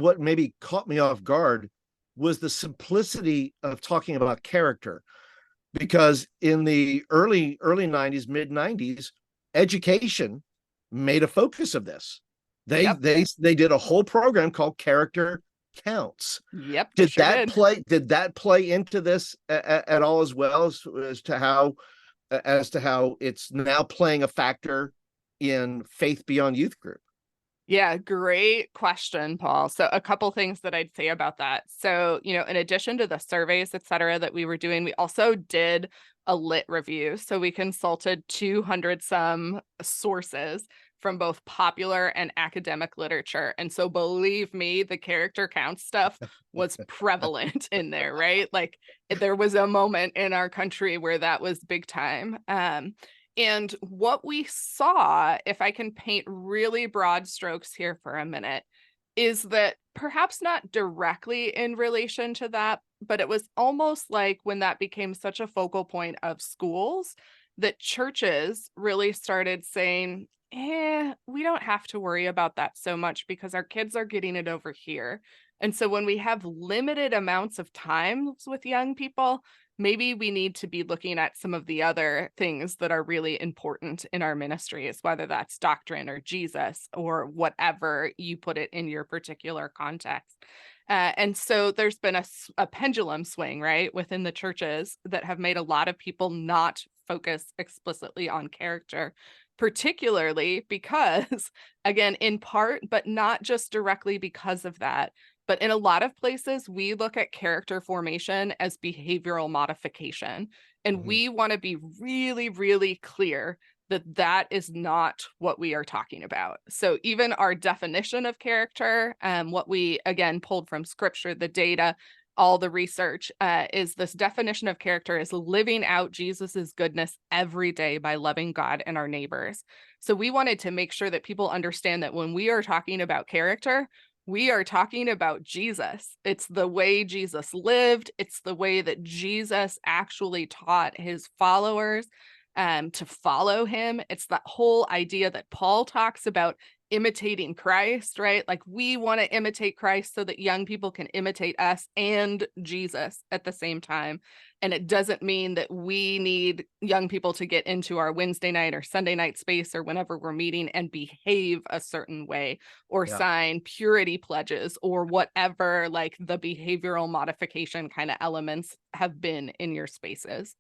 what maybe caught me off guard was the simplicity of talking about character, because in the early 90s, mid 90s, education made a focus of this. They Yep. they did a whole program called Character Counts. Yep, they Did sure that did. play did that play into this at all, as well as to how it's now playing a factor in Faith Beyond Youth Group? Yeah, great question, Paul. So a couple things that I'd say about that. So, in addition to the surveys, et cetera, that we were doing, we also did a lit review. So we consulted 200 some sources from both popular and academic literature. And so believe me, the character count stuff was prevalent in there, right? Like there was a moment in our country where that was big time. And what we saw, if I can paint really broad strokes here for a minute, is that perhaps not directly in relation to that, but it was almost like when that became such a focal point of schools, that churches really started saying, we don't have to worry about that so much because our kids are getting it over here. And so when we have limited amounts of times with young people, maybe we need to be looking at some of the other things that are really important in our ministries, whether that's doctrine or Jesus or whatever you put it in your particular context. And so there's been a pendulum swing, right, within the churches that have made a lot of people not focus explicitly on character, particularly because, again, in part, but not just directly because of that, but in a lot of places, we look at character formation as behavioral modification. And we want to be really, really clear that that is not what we are talking about. So even our definition of character, what we, again, pulled from scripture, the data, all the research, is this definition of character is living out Jesus's goodness every day by loving God and our neighbors. So we wanted to make sure that people understand that when we are talking about character, we are talking about Jesus. It's the way Jesus lived. It's the way that Jesus actually taught his followers to follow him. It's that whole idea that Paul talks about imitating Christ, right? Like we want to imitate Christ so that young people can imitate us and Jesus at the same time. And it doesn't mean that we need young people to get into our Wednesday night or Sunday night space or whenever we're meeting and behave a certain way or Yeah. sign purity pledges or whatever, like the behavioral modification kind of elements have been in your spaces.